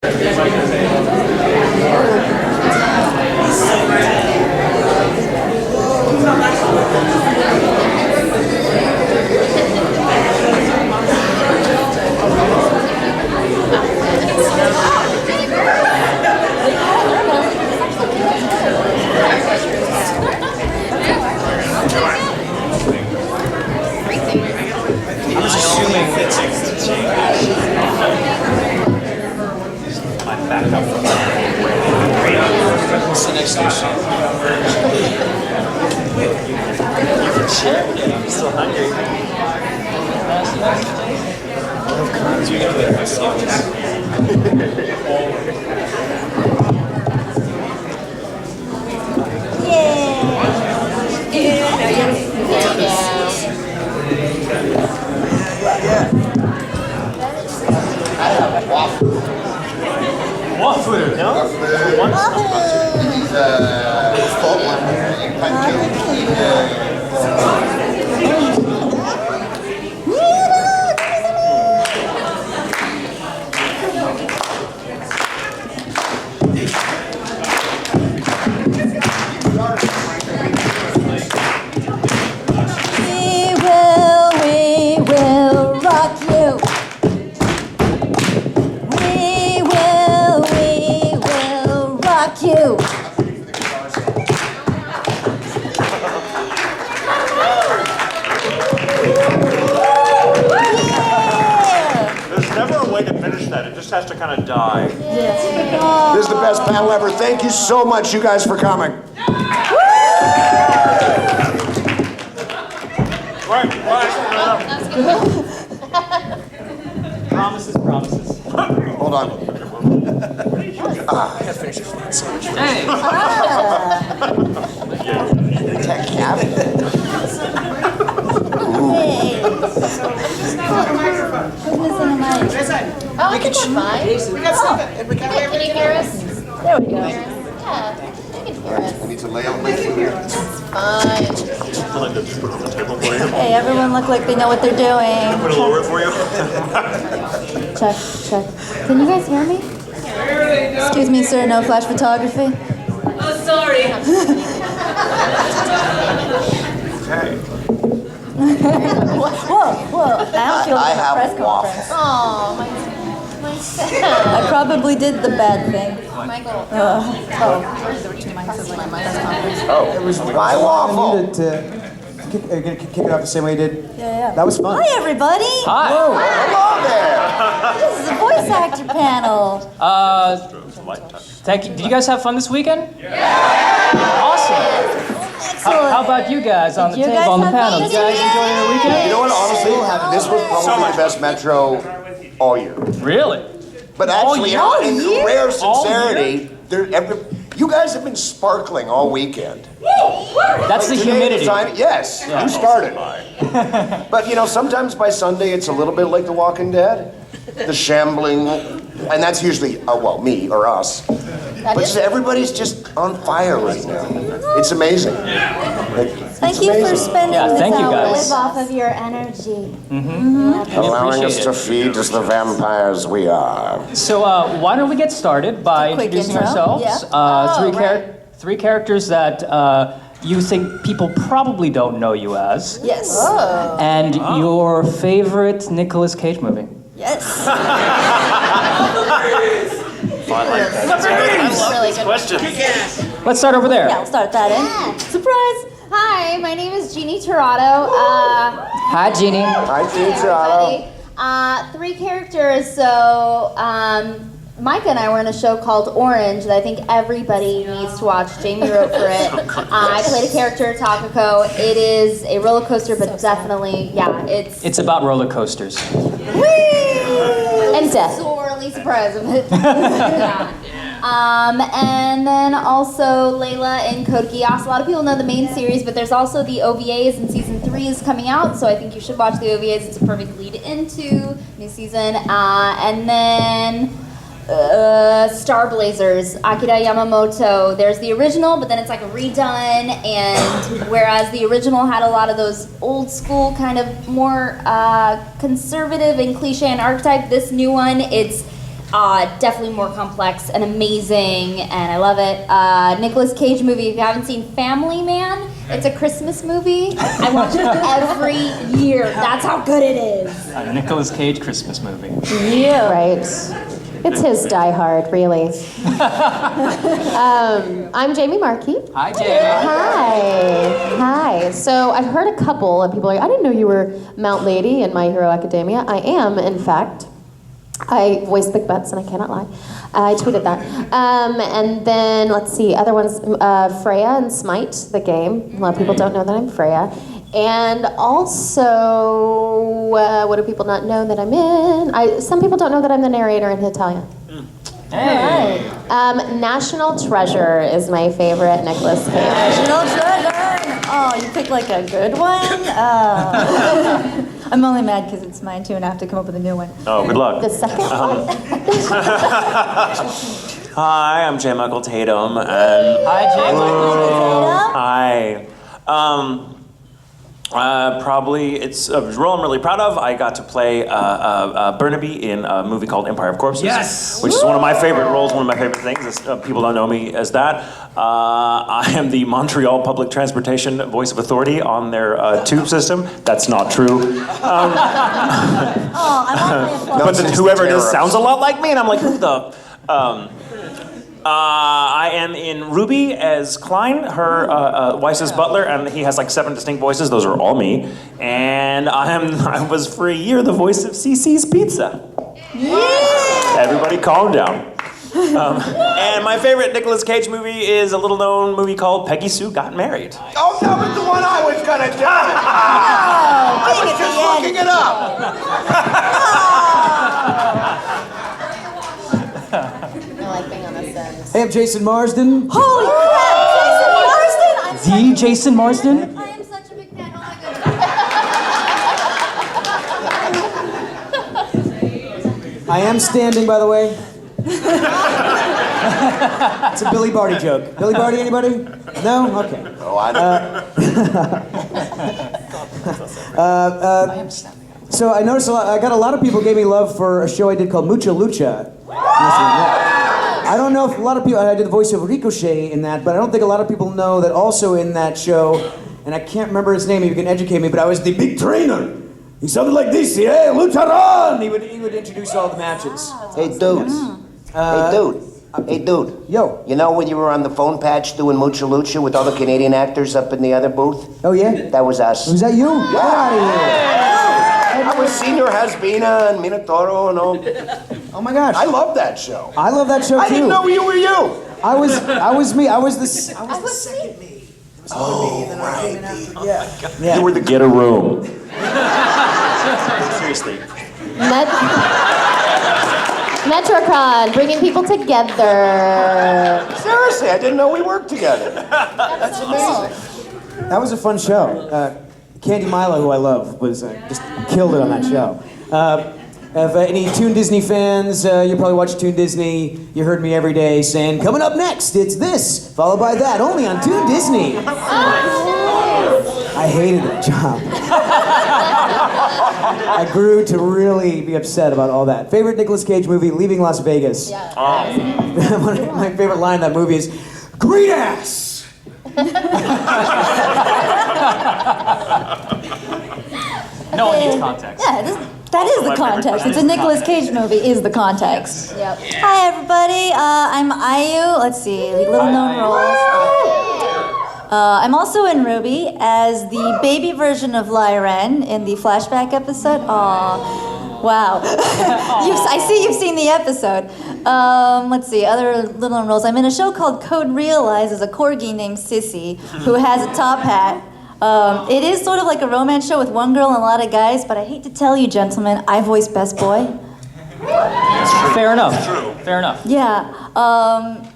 What's the next station? I'm still hungry. You're gonna make my sandwich. Waffle, no? Fault one here and We will rock you. We will rock you. There's never a way to finish that. It just has to kind of die. This is the best panel ever. Thank you so much, you guys, for coming. Right. Promises. Hold on. I gotta finish this flat sandwich. Hey. Tech cap. Oh, I think we're fine. We got something. Can you hear us? There we go. Yeah, you can hear us. I need to lay out my food here. Fine. I like to just put it on the table for you. Hey, everyone look like they know what they're doing. Put it lower for you. Check. Can you guys hear me? Excuse me, sir, no flash photography. Oh, sorry. Okay. Whoa. I don't feel I like a have press waffle. conference. Oh, my I probably did the bad thing. Michael. It was my waffle. Needed to kick it off the same way you did. Yeah. That was fun. Hi, everybody. Hello there. This is a voice actor panel. Thank you. Did you guys have fun this weekend? Yeah! Awesome. Excellent. How about you guys on the Did you table, guys on the have panel? fun Did you guys this enjoy your weekend? You know what, honestly, this was probably the best Metro all year. Really? But actually, All in year? rare All sincerity, you guys have been sparkling all weekend. That's the Today, humidity. Yes, you started. But sometimes by Sunday it's a little bit like The Walking Dead, the shambling, and that's usually me or us. But just everybody's just on fire right now. It's amazing. Thank you for spending Yeah, this thank you, hour. guys. Live off of your energy. Allowing us appreciate to it. feed as the vampires we are. So why don't we get started by Quick introducing intro. ourselves? Yeah. Three characters that you think people probably don't know you as, Yes. and your favorite Nicolas Cage movie. Yes. Really good Question. Let's start over there. Yeah, we'll start that in. Surprise. Hi, my name is Jeannie Tirado. Hi, Jeannie. Hi, Gene Serrato. Three characters. So, Micah and I were in a show called Orange that I think everybody needs to watch. Jamie wrote for it. I played a character, Takako. It is a roller coaster, but definitely, It's about roller coasters. and death. Sorely surprised of it. Yeah. And then also Layla in Code Geass. A lot of people know the main series, but there's also the OVAs, and season 3 is coming out, so I think you should watch the OVAs. It's a perfect lead into new season. And then Star Blazers, Akira Yamamoto. There's the original, but then it's like redone, and whereas the original had a lot of those old school kind of more conservative and cliche and archetype, this new one, it's definitely more complex and amazing, and I love it. Nicolas Cage movie. If you haven't seen Family Man, it's a Christmas movie. I watch it every year. That's how good it is. A Nicolas Cage Christmas movie. Yeah. Right. It's his Die Hard, really. I'm Jamie Markey. Hi, Jamie. Hi. So I've heard a couple of people like, I didn't know you were Mount Lady in My Hero Academia. I am, in fact. I voiced Big Butts, and I cannot lie. I tweeted that. And then, let's see, other ones, Freya and Smite, the game. A lot of people don't know that I'm Freya. And also, what do people not know that I'm in? Some people don't know that I'm the narrator in Italian. Hey. National Treasure is my favorite Nicolas Cage. National Treasure! Oh, you picked like a good one? Oh. I'm only mad because it's mine too and I have to come up with a new one. Oh, good luck. The second one? Hi, I'm J. Michael Tatum, and Hi, Jamie. hi. Probably it's a role I'm really proud of. I got to play Burnaby in a movie called Empire of Corpses. Yes! Which is one of my favorite roles, one of my favorite things. People don't know me as that. I am the Montreal Public Transportation Voice of Authority on their tube system. That's not true. But whoever it is sounds a lot like me, and I'm like, who the... I am in Ruby as Klein, her Weiss's butler, and he has like 7 distinct voices. Those are all me. And I was for a year the voice of CC's Pizza. Yeah! Everybody calm down. And my favorite Nicolas Cage movie is a little-known movie called Peggy Sue Got Married. Oh, that was the one I was gonna do. I was just looking it up. Hey, I'm Jason Marsden. Holy crap! Jason Marsden! The Jason Marsden? I am such a big fan. Oh my goodness. I am standing, by the way. It's a Billy Barty joke. Billy Barty, anybody? No? Okay. Oh, I know. I am standing up. So I noticed I got a lot of people gave me love for a show I did called Mucha Lucha. I don't know if a lot of people, I did the voice of Ricochet in that, but I don't think a lot of people know that also in that show, and I can't remember his name, you can educate me, but I was the big trainer. He sounded like this, hey, Lucharon! He would introduce all the matches. Hey, dudes. Hey, dude. Yo. You know when you were on the phone patch doing Mucha Lucha with all the Canadian actors up in the other booth? Oh, yeah? That was us. Was that you? Get out of here. I was Senior Hasbina and Minotauro and all. Oh my gosh. I love that show. I love that show too. I didn't know you were you. I was me. I was the second me. Yeah. You were the get a room. Seriously. Metrocon, bringing people together. Seriously, I didn't know we worked together. That's amazing. That was a fun show. Candy Milo, who I love, was just killed it on that show. If any Toon Disney fans, you probably watch Toon Disney. You heard me every day saying, coming up next, it's this, followed by that, only on Toon Disney. I hated that job. I grew to really be upset about all that. Favorite Nicolas Cage movie, Leaving Las Vegas. Yeah. My favorite line in that movie is, green ass! No one needs context. Yeah, that is the context. It's a Nicolas Cage movie, is the context. Yep. Hi, everybody. I'm Ayu. Let's see, little known roles. I'm also in Ruby as the baby version of Lyren in the flashback episode. Aw, wow. I see you've seen the episode. Let's see, other little known roles. I'm in a show called Code Realize as a corgi named Sissy who has a top hat. It is sort of like a romance show with one girl and a lot of guys, but I hate to tell you, gentlemen, I voice Best Boy. Fair enough. Fair enough. Yeah.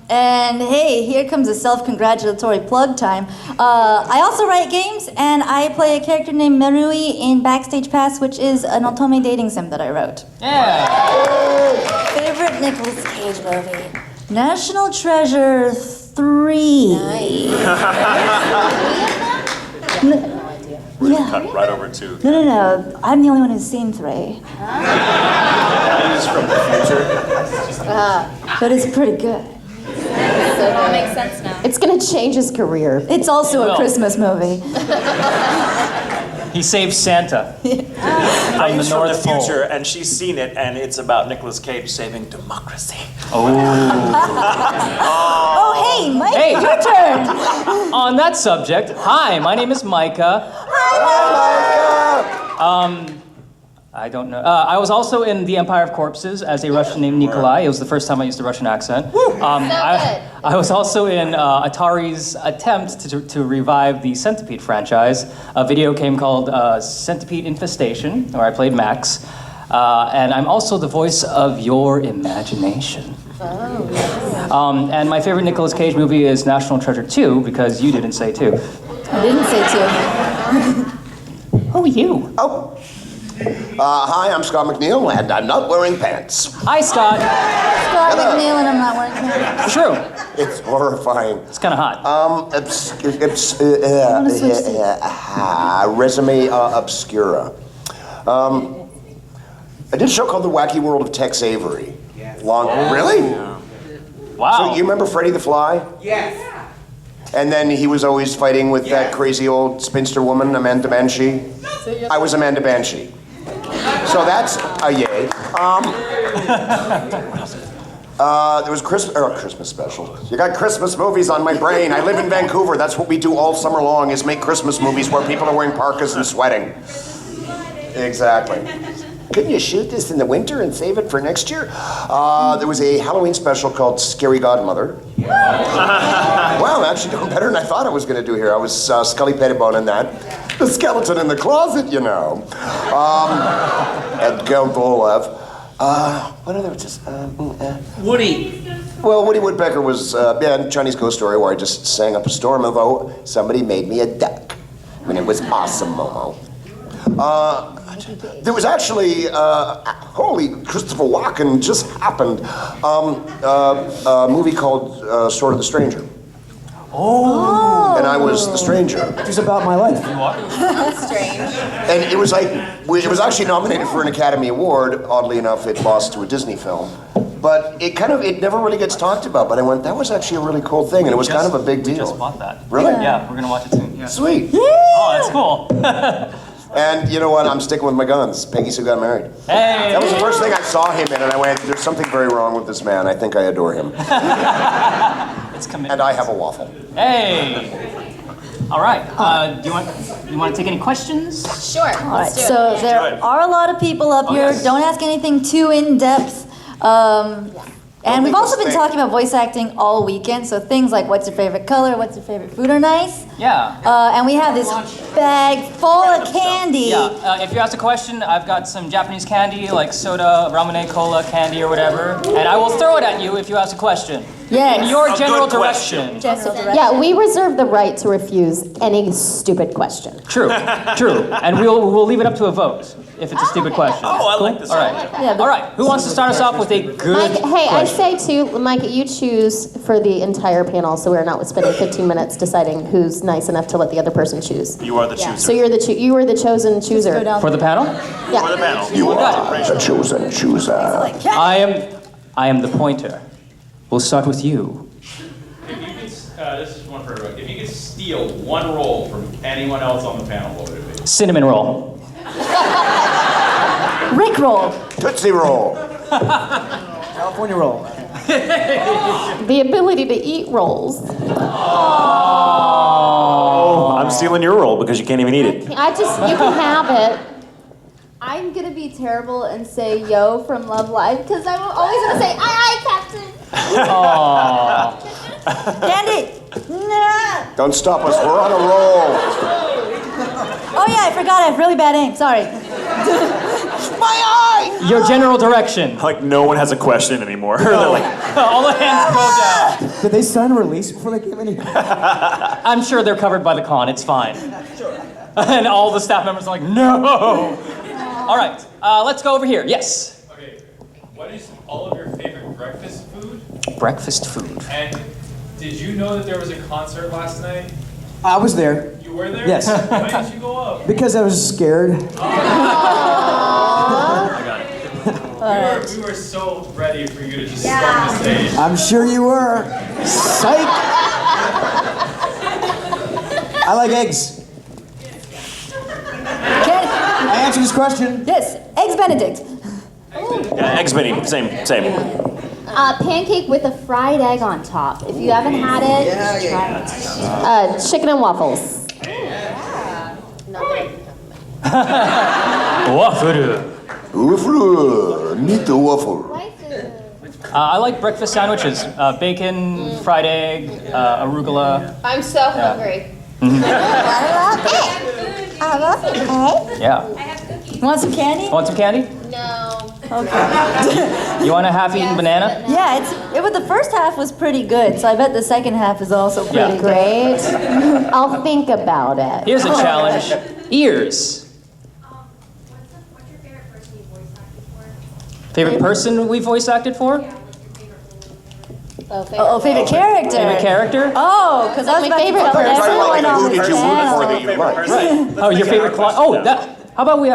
And hey, here comes a self-congratulatory plug time. I also write games, and I play a character named Merui in Backstage Pass, which is an otome dating sim that I wrote. Yeah. Favorite Nicolas Cage movie? National Treasure 3. Nice. We're Yeah. gonna cut right over to. No. I'm the only one who's seen 3. He's from the future. But it's pretty good. That makes sense now. It's gonna change his career. It's also Well. a Christmas movie. He saved Santa. He's from the North Pole. future, and she's seen it, and it's about Nicolas Cage saving democracy. Oh, hey, Mike, Hey. your turn. On that subject, hi, my name is Micah. I don't know. I was also in The Empire of Corpses as a Russian named Nikolai. It was the first time I used a Russian accent. I was also in Atari's attempt to revive the Centipede franchise, a video game called Centipede Infestation, where I played Max. And I'm also the voice of your imagination. And my favorite Nicolas Cage movie is National Treasure 2, because you didn't say 2. I didn't say 2. Who are you? Oh. Hi, I'm Scott McNeil, and I'm not wearing pants. Hi, Scott. Scott McNeil and I'm not wearing pants. True. It's horrifying. It's kind of hot. Resume obscura. I did a show called The Wacky World of Tex Avery. Really? Wow. So you remember Freddy the Fly? Yes. And then he was always fighting with that crazy old spinster woman, Amanda Banshee. I was Amanda Banshee. So that's a yay. There was Christmas special. You got Christmas movies on my brain. I live in Vancouver. That's what we do all summer long, is make Christmas movies where people are wearing parkas and sweating. Exactly. Couldn't you shoot this in the winter and save it for next year? There was a Halloween special called Scary Godmother. Wow, I'm actually doing better than I thought I was going to do here. I was Scully Pettibone in that. The skeleton in the closet, you know. And Count Olev. What other just? Woody. Well, Woody Woodpecker was Chinese Ghost Story, where I just sang up a storm, although somebody made me a duck. I mean, it was awesome, Momo. There was actually, holy, Christopher Walken just happened, a movie called Sword of the Stranger. Oh. And I was the stranger. It was about my life. That's strange. And it was like, it was actually nominated for an Academy Award. Oddly enough, it lost to a Disney film. But it never really gets talked about. But I went, that was actually a really cool thing, and it was kind of a big deal. We just bought that. Really? Yeah, we're gonna watch it soon. Yeah. Sweet. Oh, that's cool. And you know what? I'm sticking with my guns. Peggy Sue Got Married. Hey. That was the first thing I saw him in, and I went, there's something very wrong with this man. I think I adore him. It's commitment. And I have a waffle. Hey. All right. Do you want to take any questions? Sure. All right, so there are a lot of people up here. yes. Don't ask anything too in-depth. And we've also been talking about voice acting all weekend, so things like what's your favorite color, what's your favorite food are nice. Yeah. And we have this bag full of candy. Yeah. If you ask a question, I've got some Japanese candy like soda, ramune cola candy or whatever, and I will throw it at you if you ask a question. Yes. In your A general good question. direction. Yeah, we reserve the right to refuse any stupid question. True. And we'll leave it up to a vote if it's a stupid question. Oh, I like this. All right. All right. Who wants to start us off with a good Mike, hey, I question? say too, Mike, you choose for the entire panel, so we're not spending 15 minutes deciding who's nice enough to let the other person choose. You are the chooser. So you were the chosen chooser. Go down. For the panel? Yeah. For the panel. You are the chosen chooser. I am the pointer. We'll start with you. If you could, this is one for everyone. If you could steal one role from anyone else on the panel, what would it be? Cinnamon roll. Rick roll. Tootsie Roll. California roll. The ability to eat rolls. Oh, I'm stealing your role because you can't even eat it. You can have it. I'm gonna be terrible and say yo from Love Live because I'm always gonna say aye Captain. Aww. Candy. Nah. Don't stop us. We're on a roll. Oh yeah, I forgot. I have really bad aim. Sorry. My eye! Your general direction. Like no one has a question anymore. They're like, All the hands go down. Did they sign a release before they came in here? I'm sure they're covered by the con. It's fine. And all the staff members are like, no. All right. Let's go over here. Yes. Okay, what is all of your favorite breakfast food? Breakfast food. And did you know that there was a concert last night? I was there. You You were there? Yes. Why didn't you go up? Because I was scared. We were so ready for you to just storm the stage. I'm sure you were. Psych! I like eggs. I answered this question. Yes, Eggs Benedict. Yeah, eggs Benny, same. Pancake with a fried egg on top. If you haven't had it, try it. Chicken and waffles. Waffle. Waffle, need the waffle. I like breakfast sandwiches. Bacon, fried egg, arugula. I'm so hungry. Yeah. Want some candy? Want some candy? No. Okay. You want a half-eaten banana? Yeah, the first half was pretty good, so I bet the second half is also pretty Yeah. good. Great. I'll think about it. Here's a challenge. Ears. What's your favorite person you voice acted for? Favorite person we voice acted for? Yeah, what's your favorite role? Oh, favorite character. Favorite character? Oh, because I was My about to favorite tell person. everyone on Who the did you root for that channel. you liked? Right. Oh, your favorite client. Oh, that. How about we?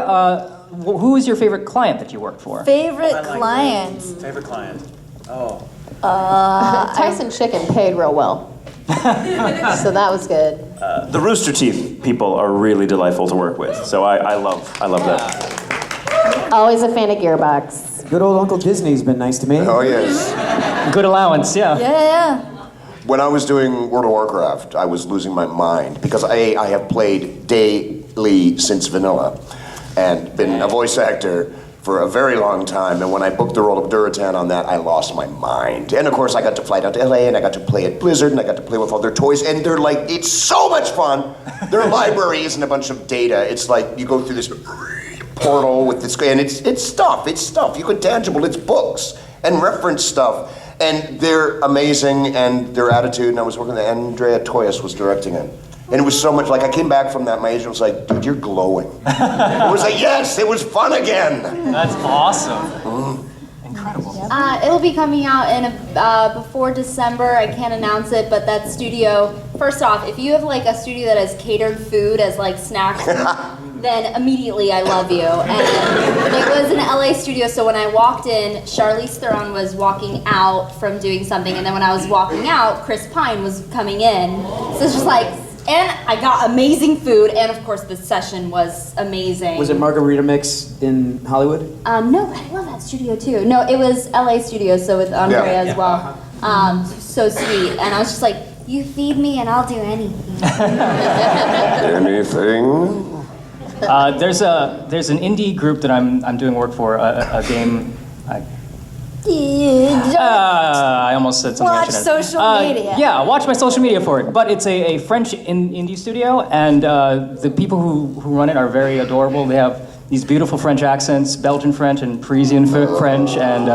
Who is your favorite client that you worked for? Favorite client. Favorite client. Oh. Tyson Chicken paid real well. So that was good. The Rooster Teeth people are really delightful to work with. So I love that. Always a fan of Gearbox. Good old Uncle Disney's been nice to me. Oh, yes. Good allowance, yeah. Yeah. When I was doing World of Warcraft, I was losing my mind because I have played daily since vanilla and been a voice actor for a very long time. And when I booked the role of Duratan on that, I lost my mind. And of course, I got to fly down to LA and I got to play at Blizzard and I got to play with all their toys. And they're like, it's so much fun. Their library isn't a bunch of data. It's like you go through this portal with this, and it's stuff. You can tangible. It's books and reference stuff. And they're amazing, and their attitude, and I was working with Andrea Toyas was directing it. And it was so much, like I came back from that, my agent was like, dude, you're glowing. It was like, yes, it was fun again. That's awesome. Incredible. It'll be coming out in before December. I can't announce it, but that studio, first off, if you have like a studio that has catered food as like snacks, then immediately I love you. And it was an LA studio, so when I walked in, Charlize Theron was walking out from doing something, and then when I was walking out, Chris Pine was coming in. So it's just like, and I got amazing food, and of course the session was amazing. Was it Margarita Mix in Hollywood? No, I love that studio too. No, it was LA studio, so with Andrea as well. So sweet, and I was just like, you feed me and I'll do anything. Anything? There's an indie group that I'm doing work for, a game. I almost said something I Watch shouldn't. social media. Yeah, watch my social media for it. But it's a French indie studio, and the people who run it are very adorable. They have these beautiful French accents, Belgian French and Parisian French, and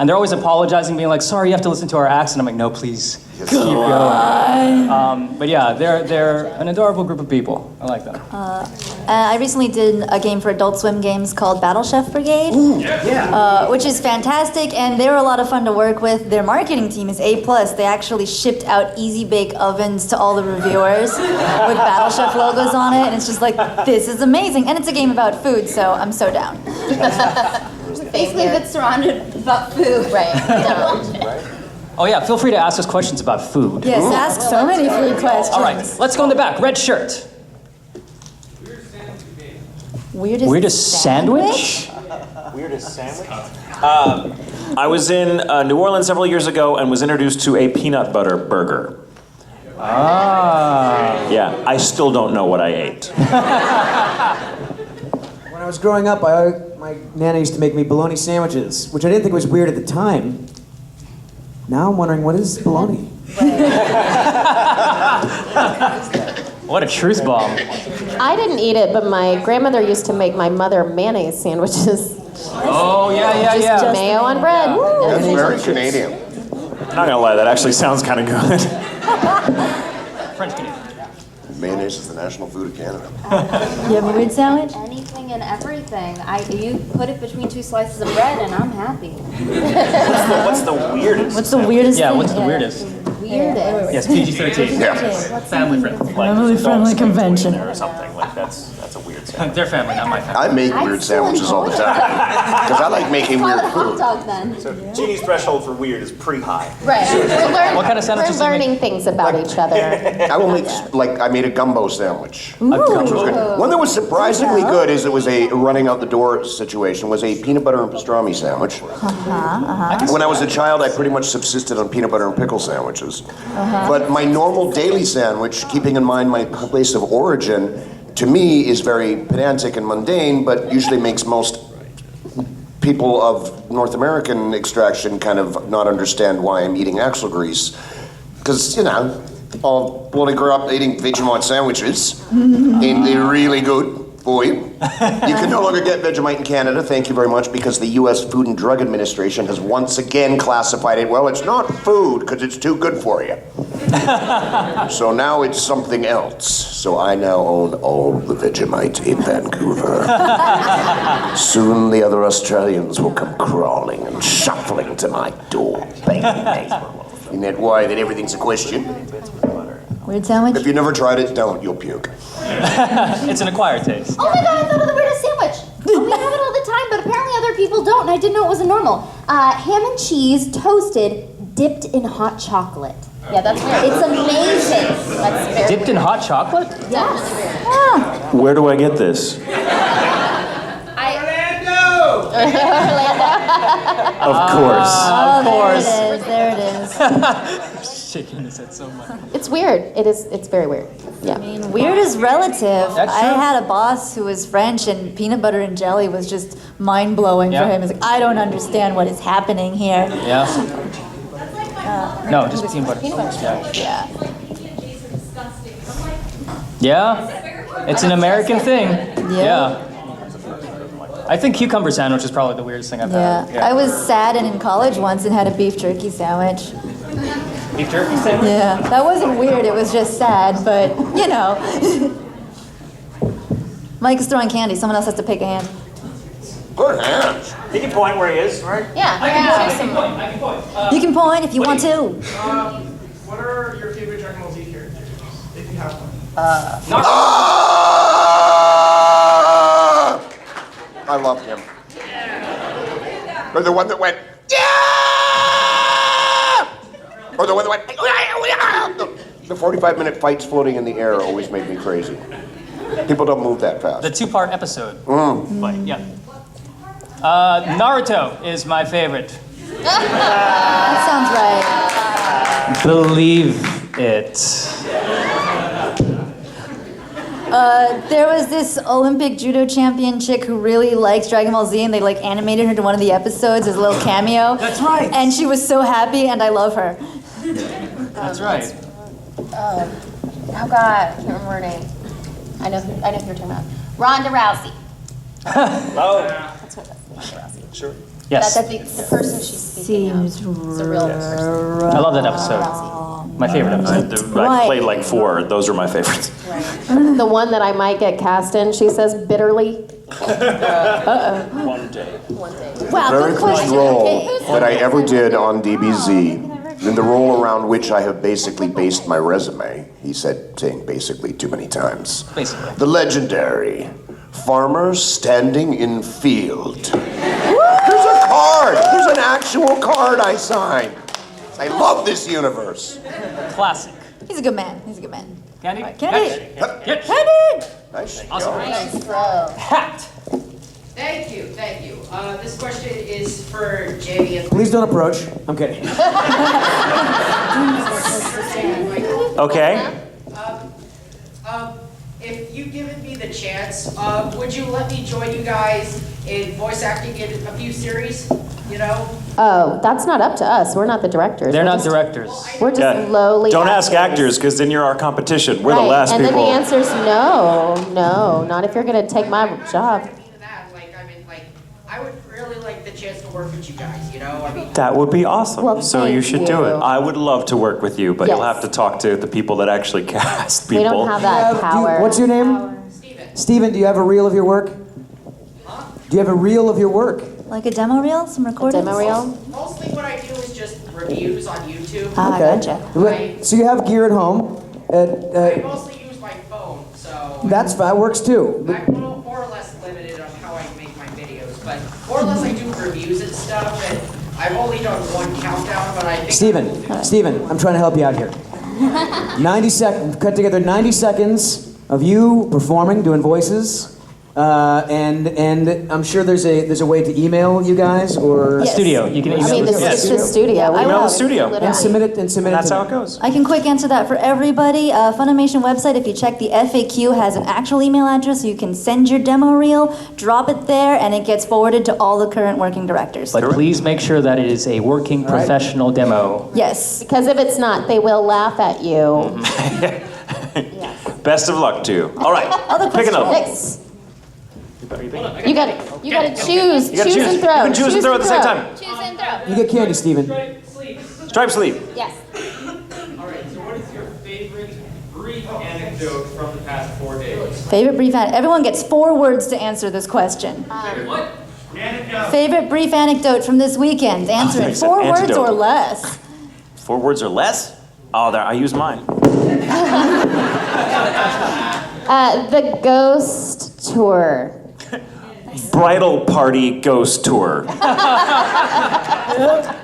they're always apologizing, being like, "Sorry, you have to listen to our accent." I'm like, "No, please, keep going." But yeah, they're an adorable group of people. I like them. I recently did a game for Adult Swim Games called Battle Chef Brigade, which is fantastic, and they were a lot of fun to work with. Their marketing team is A+. They actually shipped out Easy Bake Ovens to all the reviewers with Battle Chef logos on it, and it's just like, this is amazing. And it's a game about food, so I'm so down. Basically, if it's surrounded about food. Right. Oh yeah, feel free to ask us questions about food. Yes, ask so many food questions. All right, let's go in the back. Red shirt. Weirdest sandwich? Weirdest sandwich? I was in New Orleans several years ago and was introduced to a peanut butter burger. Ah. Yeah, I still don't know what I ate. When I was growing up, my Nana used to make me bologna sandwiches, which I didn't think was weird at the time. Now I'm wondering, what is bologna? What a truth bomb. I didn't eat it, but my grandmother used to make my mother mayonnaise sandwiches. Oh, yeah. Just mayo on bread. Woo. That's very Canadian. I'm not gonna lie, that actually sounds kind of good. French Canadian. Mayonnaise is the national food of Canada. You have a weird sandwich? Anything and everything. You put it between two slices of bread and I'm happy. What's the weirdest? What's the weirdest Yeah, thing? what's the weirdest? Weirdest. Yes, PG-13. Yeah. Family friendly. Family friendly convention. Or something like that's a weird sandwich. Their family, not my family. I make weird sandwiches all the time. Because I like making Call weird it hot food. dog then. So Jeannie's threshold for weird is pretty high. Right. What kind of sandwiches We're do you make? learning things about each other. I will make, like, I made a gumbo sandwich. A gumbo. Good. One that was surprisingly good is it was a running out the door situation, was a peanut butter and pastrami sandwich. When I was a child, I pretty much subsisted on peanut butter and pickle sandwiches. But my normal daily sandwich, keeping in mind my place of origin, to me is very pedantic and mundane, but usually makes most people of North American extraction kind of not understand why I'm eating axle grease. Because, you know, I'll bloody grew up eating Vegemite sandwiches, and they're really good for you. You can no longer get Vegemite in Canada, thank you very much, because the U.S. Food and Drug Administration has once again classified it, well, it's not food, because it's too good for you. So now it's something else. So I now own all the Vegemite in Vancouver. Soon the other Australians will come crawling and shuffling to my door, begging me. Isn't that why that everything's a question? Weird sandwich? If you never tried it, don't. You'll puke. It's an acquired taste. Oh my god, I thought of the weirdest sandwich. We have it all the time, but apparently other people don't, and I didn't know it wasn't normal. Ham and cheese toasted, dipped in hot chocolate. Yeah, that's weird. It's amazing. That's very Dipped in hot chocolate? Yes. Where do I get this? Of course. Oh, Of course. There it is. Shaking his head so much. It's weird. It's very weird. Yeah. I mean, weird is relative. That's I true. had a boss who was French, and peanut butter and jelly was just mind-blowing Yeah. for him. He's like, I don't understand what is happening here. Yeah. No, just peanut butter. Yeah. Yeah. It's an American thing. Yeah. I think cucumber sandwich is probably the weirdest thing I've Yeah. had. I was sad and in college once and had a beef jerky sandwich. Beef jerky sandwich? Yeah. That wasn't weird, it was just sad, but, you know. Mike is throwing candy. Someone else has to pick a hand. Good hands. He can point where he is, right? Yeah. I can point. You can point if you want to. What are your favorite Dragon Ball Z characters, if you have one? I loved him. Or the one that went, yeah! Or the one that went, the 45-minute fights floating in the air always make me crazy. People don't move that fast. The two-part episode. Fight, yeah. Naruto is my favorite. That sounds right. Believe it. There was this Olympic judo champion chick who really liked Dragon Ball Z, and they like animated her to one of the episodes as a little cameo. That's right. And she was so happy, and I love her. That's right. Oh God, I can't remember her name. I know who you're talking about. Ronda Rousey. Oh. That's what Ronda Rousey. Sure. Yes. That's the person she's speaking of. Seems It's a real person. I love that episode. My favorite episode. I played like 4. Those are my favorites. The one that I might get cast in, she says bitterly. One day. Wow, Very good first question. role Okay. that I ever did on DBZ, and the role around which I have basically based my resume, he said, saying basically too many times. Basically. The legendary farmer standing in field. There's a card. There's an actual card I signed. I love this universe. Classic. He's a good man. He's a good man. Candy? Candy. Catch. Candy. Nice. Awesome. Hat. Thank you. This question is for Jamie and Please don't approach. I'm kidding. Okay. If you've given me the chance, would you let me join you guys in voice acting in a few series? You know? Oh, that's not up to us. We're not the directors. They're We're not just- directors. We're just lowly. Don't ask actors, because then you're our competition. We're Right, the last and people. then the answer's no, not if you're gonna take my job. That, I would really like the chance to work with you guys, you know? I mean, That would be awesome. Well, So you thank should do you. it. I would love to work with you, but you'll Yes. have to talk to the people that actually cast people. We don't have that power. What's your name? Steven, do you have a reel of your work? Do you have a reel of your work? Like a demo reel? Some recordings? Demo reel? mostly what I do is just reviews on YouTube. Ah, gotcha. So you have gear at home. I mostly use my phone, so That works too. I'm more or less limited on how I make my videos, but more or less I do reviews and stuff, and I've only done one countdown, but I think... Steven, I'm trying to help you out here. 90 seconds, cut together 90 seconds of you performing, doing voices. And I'm sure there's a way to email you guys or A studio. You can email. I mean, it's just studio. Yeah, I Email the will. studio. and submit it That's to how them. it goes. I can quick answer that for everybody. Funimation website, if you check the FAQ, has an actual email address, so you can send your demo reel, drop it there, and it gets forwarded to all the current working directors. But please make sure that it is a working professional demo. Yes. Because if it's not, they will laugh at you. Best of luck to you. All right, pick another one. Next. You got to choose. You gotta choose. And throw. You can choose and throw at the same time. Choose and throw. You get candy, Steven. Stripe sleeve. Yes. All right, so what is your favorite brief anecdote from the past 4 days? Favorite brief anecdote. Everyone gets 4 words to answer this question. What? Anecdote. Favorite brief anecdote from this weekend. Answer thought in you said 4 words antidote. or less. 4 words or less? Oh, there. I use mine. The ghost tour. Bridal party ghost tour.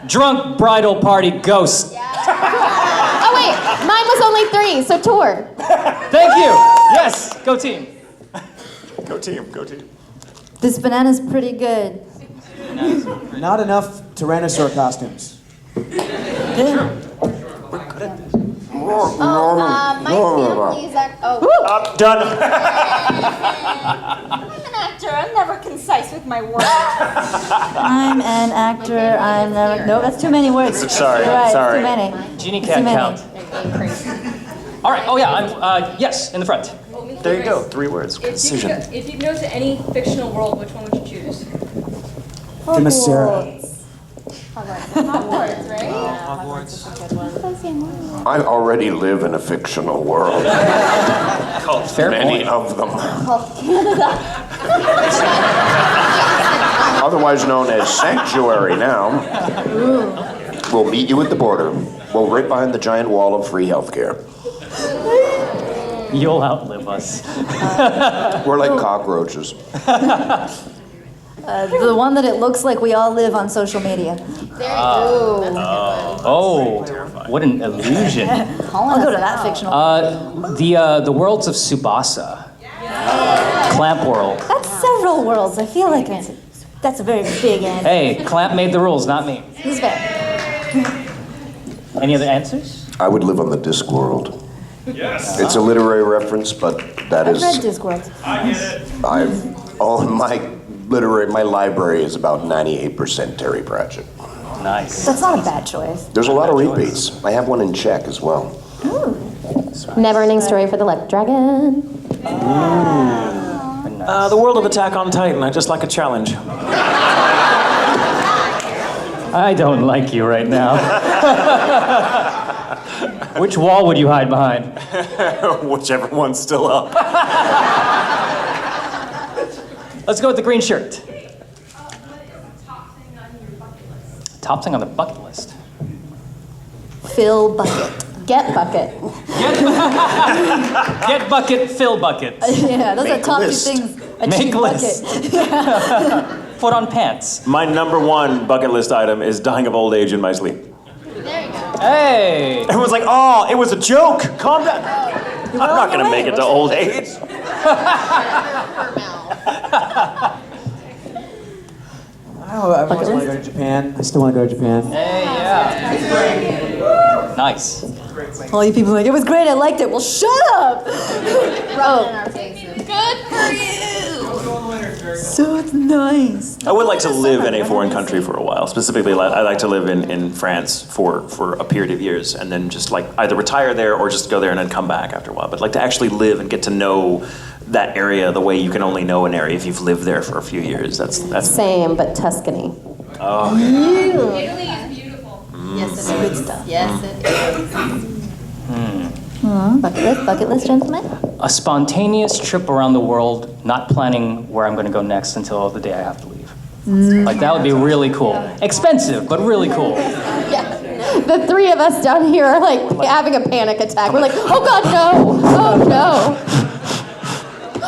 Drunk bridal party ghost. Oh wait, mine was only 3, so tour. Thank you. Yes, go team. Go team. Go team. This banana's pretty good. Not enough Tyrannosaur costumes. My family's Done. I'm an actor. I'm never concise with my words. I'm an actor. I'm never. No, that's too many words. Sorry, You're right, sorry. Too many. Jeannie Too can't many. count. All right. Oh yeah. I'm. Yes, in the front. There you go. 3 words. Precision. If you go to any fictional world, which one would you choose? Themyscira. Hogwarts, right? I already live in a fictional world. Fair Many point. of them. Otherwise known as Sanctuary now. We'll meet you at the border. Well, right behind the giant wall of free healthcare. You'll outlive us. We're like cockroaches. The one that it looks like we all live on social media. There you go. That's a good one. Oh, what an illusion. I'll go to that fictional. The worlds of Tsubasa. Clamp World. That's several worlds. I feel like that's a very big end. Hey, Clamp made the rules, not me. He's fair. Any other answers? I would live on the Discworld. Yes. It's a literary reference, but that I've is. read Discworld. I get it. My library is about 98% Terry Pratchett. Nice. That's not a bad choice. There's a lot of repeats. I have one in Czech as well. Never-ending story for the Luck Dragon. The world of Attack on Titan. I just like a challenge. I don't like you right now. Which wall would you hide behind? Whichever one's still up. Let's go with the green shirt. What is the top thing on your bucket list? Top thing on the bucket list. Fill bucket. Get bucket. Get bucket, fill bucket. Yeah, those are Make top 2 list. things. Make Achieve list. bucket. Put on pants. My number 1 bucket list item is dying of old age in my sleep. There you go. Hey! Everyone's like, oh, it was a joke. Calm down. I'm not going to make it to old age. I always want to go to Japan. I still want to go to Japan. Hey, yeah. Nice. All you people are like, it was great, I liked it. Well, shut up! Rub it in our faces. Good for you. So it's nice. I would like to live in a foreign country for a while. Specifically, I like to live in France for a period of years, and then just like either retire there or just go there and then come back after a while. But like to actually live and get to know that area the way you can only know an area if you've lived there for a few years. That's Same, but Tuscany. Oh. Italy is beautiful. Yes, it Good is. stuff. Yes, it is. Bucket list, gentlemen. A spontaneous trip around the world, not planning where I'm going to go next until the day I have to leave. Like that would be really cool. Expensive, but really cool. Yeah. The three of us down here are like having a panic attack. We're like, oh God, no! Oh no!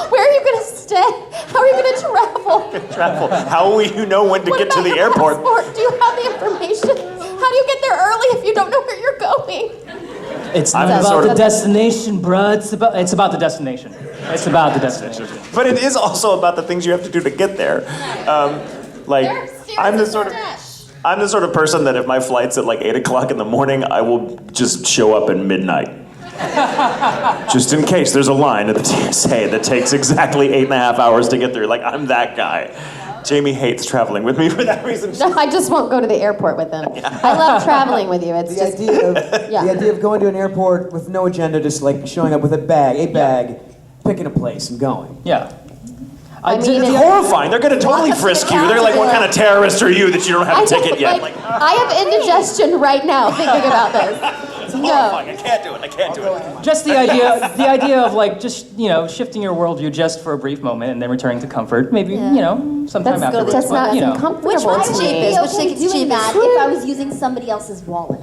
Where are you gonna stay? How are you gonna travel? Travel. How will you know when to What get to about the your airport? passport? Do you have the information? How do you get there early if you don't know where you're going? It's I'm not the about sort the of- destination, bruh. It's about the destination. It's about the destination. But it is also about the things you have to do to get there. I'm the sort of person that if my flight's at like 8 o'clock in the morning, I will just show up at midnight. Just in case there's a line at the TSA that takes exactly 8.5 hours to get through. Like, I'm that guy. Jamie hates traveling with me for that reason. No, I just won't go to the airport with them. I love traveling with you. It's The just idea of going to an airport with no agenda, just like showing up with a bag, picking a place and going. Yeah. I mean, It's horrifying. They're gonna totally frisk you. They're like, what kind of terrorist are you that you don't have a ticket yet? Like, I have indigestion right now thinking about this. No. Horrifying. I can't do it. I can't do it. Just the idea of like just shifting your worldview just for a brief moment and then returning to comfort. Maybe sometime afterwards. That's not but, comfortable Which one's to me. cheapest? Which Okay, ticket's doing cheapest? that if I was using somebody else's wallet?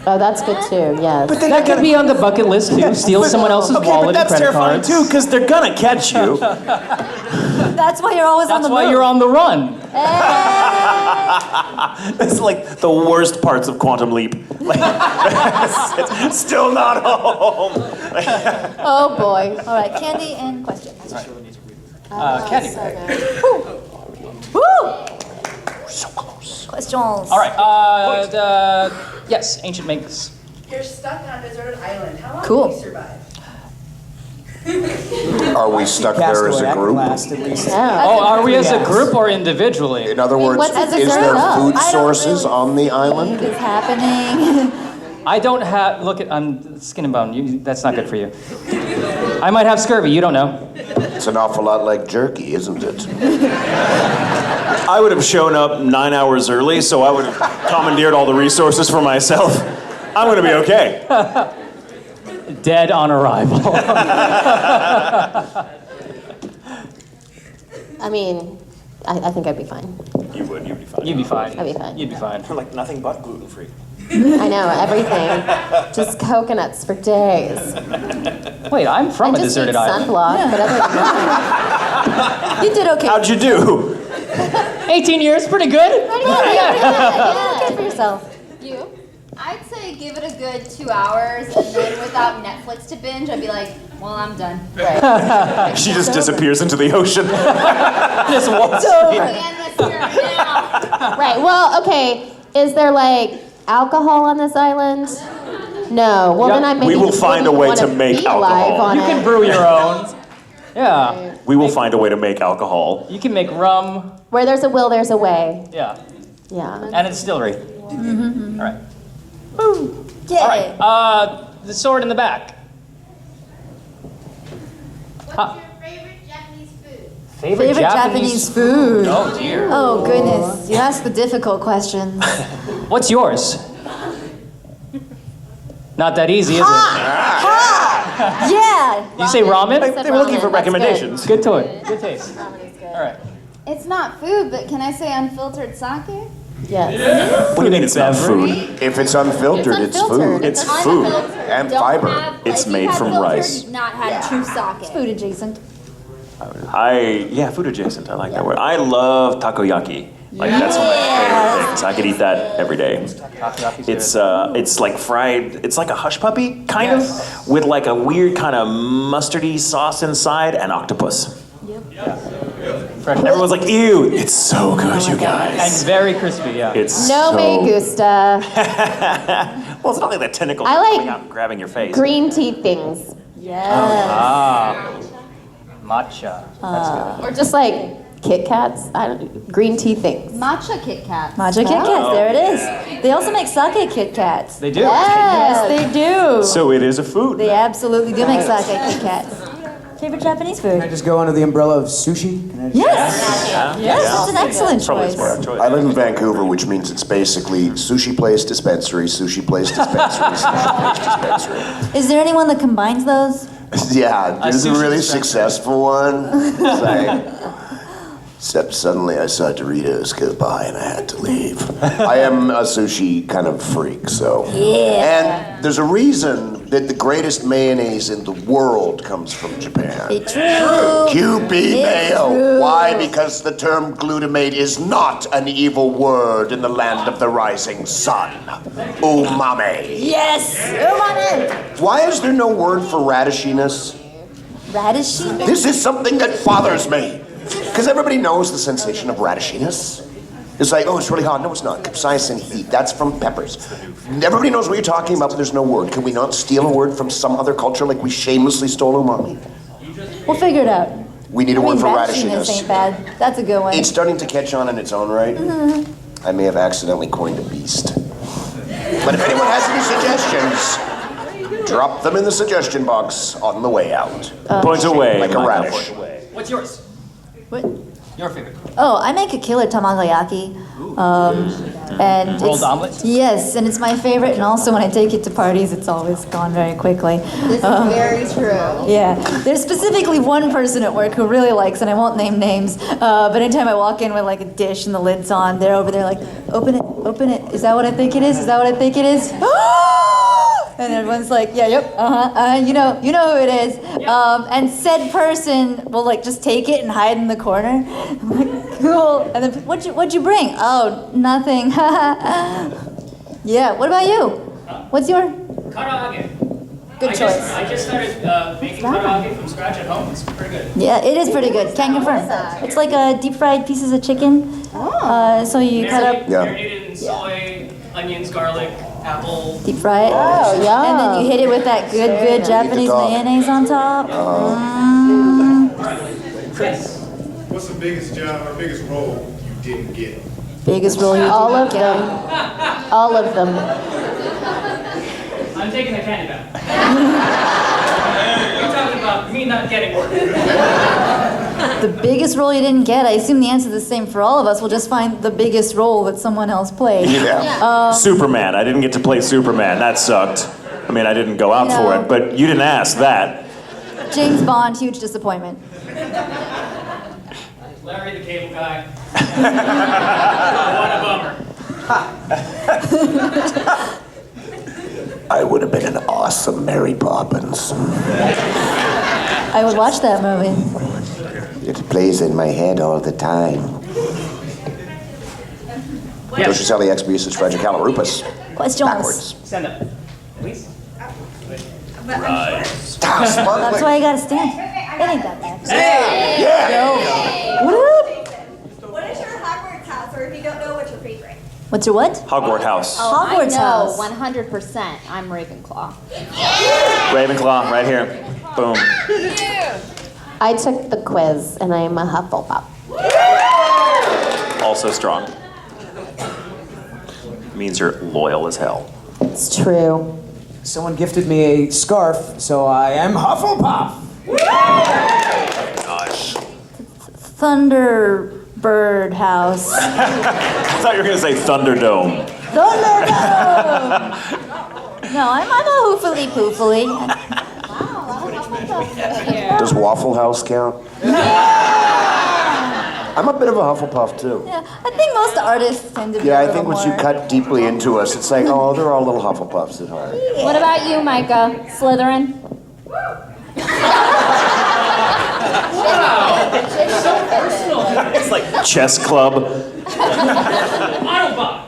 Oh, that's good too. Yes. That could be on the bucket list too. Steal someone else's Okay, wallet but that's and credit terrifying cards. too, because they're gonna catch you. That's why you're always on That's the why move. you're on the run. It's like the worst parts of Quantum Leap. Like, it's still not home. Oh boy. All right, candy and questions. Candy. Woo! So close. Questions. All right. Yes, ancient Minx. You're stuck on a deserted island. How long Cool. will you survive? Are we stuck there as a group? Last at least. Yeah. Oh, are we as a Yes. group or individually? In other words, what's a is dessert there up? food I don't sources really on the What island? is happening? I don't have. Look at. I'm skin and bone. That's not good for you. I might have scurvy. You don't know. It's an awful lot like jerky, isn't it? I would have shown up 9 hours early, so I would have commandeered all the resources for myself. I'm gonna be okay. Dead on arrival. I mean, I think I'd be fine. You'd be fine. You'd be fine. I'd be fine. You'd be fine. You're like nothing but gluten-free. I know everything. Just coconuts for days. Wait, I'm from I a just deserted need island. sunblock, but other than that, You did okay. How'd you do? 18 years, pretty good. Okay for yourself. You? I'd say give it a good 2 hours, and then without Netflix to binge, I'd be like, well, I'm done. She just disappears into the ocean. Just walks. We end this here now. right. Well, okay. Is there like alcohol on this island? No. Well, then I maybe We will find a way wouldn't to wanna make be alive alcohol. on You can it. brew your own. Yeah. We will find a way to make alcohol. You can make rum. Where there's a will, there's a way. Yeah. Yeah. And a distillery. Mm-hmm. All right. Yay. All right. The sword in the back. What's your favorite Japanese food? Favorite Japanese food. Oh dear. Oh goodness, you ask the difficult questions. What's yours? Not that easy, is it? Yeah. You say ramen? They were looking for Ramen, that's recommendations. Good to it. Good taste. Ramen is good. All right. It's not food, but can I say unfiltered sake? Yes. What do you mean it's not food? If it's unfiltered, it's food. It's food. Unfiltered. And Don't fiber. have- It's if you made have from filtered, rice. you've not had true sake. Food adjacent. Food adjacent. I like that word. I love takoyaki. Like that's one of my favorite things. I could eat that every day. It's like fried. It's like a hush puppy kind of, with like a weird kind of mustardy sauce inside and octopus. Everyone's like, ew! It's so good, you And guys. very crispy, yeah. It's No so. me gusta. Well, it's not like the tentacles I are like coming out and grabbing your face. Green tea things. Yes. Matcha. That's good. Or just like Kit Kats. Green tea things. Matcha Kit Kat. Matcha Kit Kats, there it is. They also make sake Kit Kats. They do. Yes, they do. So it is a food. They absolutely do make sake Kit Kats. Favorite Japanese Can I food? just go under the umbrella of sushi? Can I just- Yes. Yes, that's an excellent Probably a choice. smart choice. I live in Vancouver, which means it's basically sushi place dispensary, sushi place dispensary, sushi place dispensary. Is there anyone that combines those? Yeah, there's a sushi really dispensary. successful one. It's like Except suddenly I saw Doritos go by and I had to leave. I am a sushi kind of freak, so. Yeah. And there's a reason that the greatest mayonnaise in the world comes from Japan. It's true. QB It's mayo. true. Why? Because the term glutamate is not an evil word in the land of the rising sun. Umami. Yes. Umami. Why is there no word for radishiness? Radishy? This is something that bothers me. Because everybody knows the sensation of radishiness. It's like, oh, it's really hot. No, it's not. Capsaicin heat. That's from peppers. Everybody knows what you're talking about, but there's no word. Can we not steal a word from some other culture like we shamelessly stole umami? We'll figure it out. We need a word for radishiness ain't radishiness. bad. That's a good one. It's starting to catch on in its own right. I may have accidentally coined a beast. But if anyone has any suggestions, drop them in the suggestion box on the way out. Point away. Like a Michael. radish. What's yours? What? Your favorite? Oh, I make a killer tamagoyaki. And Rolled it's, omelet? Yes, and it's my favorite. And also, when I take it to parties, it's always gone very quickly. This is very true. Yeah, there's specifically one person at work who really likes, and I won't name names, but anytime I walk in with like a dish and the lid's on, they're over there like, open it, open it. Is that what I think it is? Is that what I think it is? And everyone's like, yeah, yep, you know who it is. And said person will like just take it and hide in the corner. I'm like, cool. And then, what'd you bring? Oh, nothing. Yeah, what about you? What's your? Karaage. Good choice. I just started making karaage from scratch at home. It's pretty good. Yeah, it is pretty good. Can confirm. It's like deep fried pieces of chicken. So you cut up, Marinated in soy, onions, garlic, apple. deep fry it. Oh, yeah. And then you hit it with that good Japanese dog. mayonnaise on top. Chris. What's the biggest job or biggest role you didn't get? Biggest roll you All didn't of get. them. All of them. I'm taking the candy back. You're talking about me not getting work. The biggest role you didn't get. I assume the answer is the same for all of us. We'll just find the biggest role that someone else played. Yeah. Superman. I didn't get to play Superman. That sucked. I mean, I didn't go out for it, but you didn't ask that. James Bond, huge disappointment. Larry the Cable Guy. What a bummer. I would have been an awesome Mary Poppins. I would watch that movie. It plays in my head all the time. Doshiseli expius fragicalarupus. Questions. Backwards. Stand up, please. That's why I gotta stand. It ain't that bad. Yeah. What up? What is your Hogwarts house, or if you don't know, what's your favorite? What's your what? Hogwarts house. Hogwarts house. 100%. I'm Ravenclaw. Ravenclaw, right here. Boom. I took the quiz, and I'm a Hufflepuff. Also strong. Means you're loyal as hell. It's true. Someone gifted me a scarf, so I am Hufflepuff. Gosh. Thunderbird house. I thought you were gonna say Thunderdome. Thunderdome! No, I'm a hoofily poofily. Does Waffle House count? I'm a bit of a Hufflepuff too. Yeah, I think most artists tend to be Yeah, a I little think once you more- cut deeply into us, it's like, oh, they're all little Hufflepuffs at heart. What about you, Micah? Slytherin? It's like chess club. Autobot.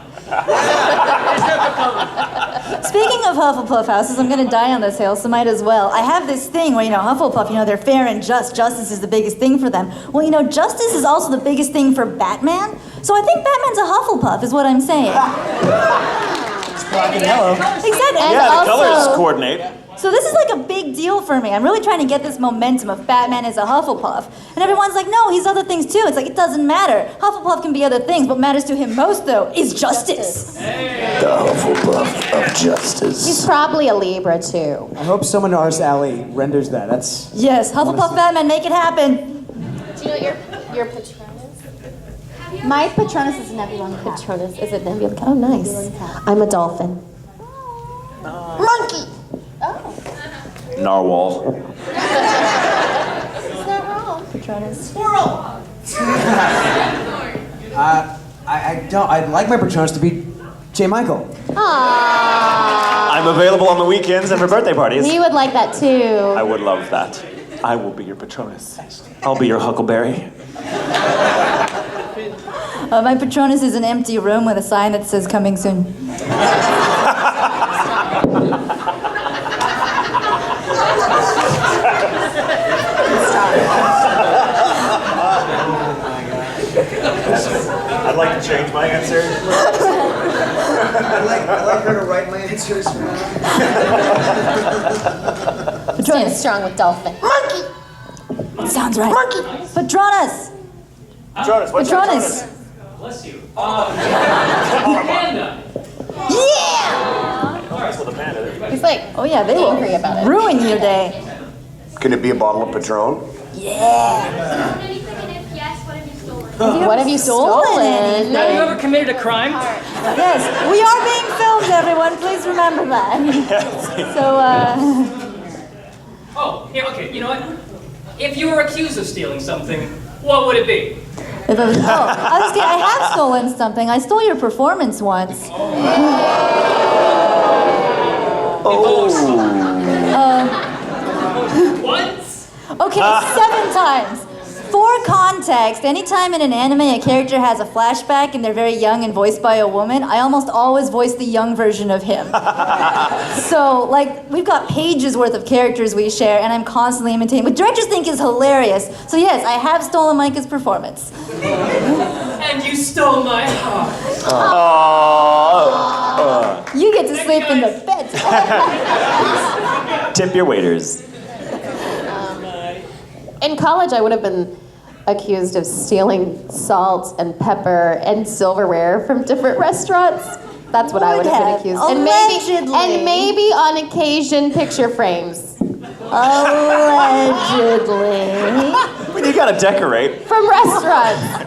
Speaking of Hufflepuff houses, I'm gonna die on this hill, so might as well. I have this thing where, Hufflepuff, they're fair and just. Justice is the biggest thing for them. Well, justice is also the biggest thing for Batman. So I think Batman's a Hufflepuff, is what I'm saying. Black and yellow. Exactly. And Yeah, the also, colors coordinate. So this is like a big deal for me. I'm really trying to get this momentum of Batman as a Hufflepuff. And everyone's like, no, he's other things too. It's like, it doesn't matter. Hufflepuff can be other things. What matters to him most, though, is justice. The Hufflepuff of justice. He's probably a Libra, too. I hope someone in Ars Alley renders that. That's Yes, Hufflepuff Batman, make it happen. Do you know what your Patronus? My Patronus is Nebula Cat. Patronus is a nebula. Oh, nice. I'm a dolphin. Monkey. Narwhal. It's not wrong. Patronus. I don't. I'd like my Patronus to be J. Michael. I'm available on the weekends and for birthday parties. We would like that too. I would love that. I will be your Patronus. I'll be your Huckleberry. My Patronus is an empty room with a sign that says "Coming soon." I'd like to change my answer. I'd like her to write my answers. Stand strong with dolphin. Sounds right. Patronus. Patronus, what's your Patronus. Bless you. Panda. Yeah. Patronus with a panda. He's like, Oh yeah, they will angry about it. ruin your day. Can it be a bottle of Patron? Yeah. Anything, and if yes, what have you stolen? What have you stolen? anything? Have you ever committed a crime? Yes, we are being filmed, everyone. Please remember that. So, Oh, yeah, okay, you know what? If you were accused of stealing something, what would it be? if I was, honestly, I have stolen something. I stole your performance once. Once? Okay, 7 times. For context, anytime in an anime a character has a flashback and they're very young and voiced by a woman, I almost always voice the young version of him. So, like, we've got pages worth of characters we share, and I'm constantly imitating, what directors think is hilarious. So yes, I have stolen Micah's performance. And you stole my heart. You get to sleep in the bed. Tip your waiters. In college, I would have been accused of stealing salt and pepper and silverware from different restaurants. That's what I would have been accused. Allegedly. And maybe on occasion, picture frames Allegedly. You gotta decorate. from restaurants.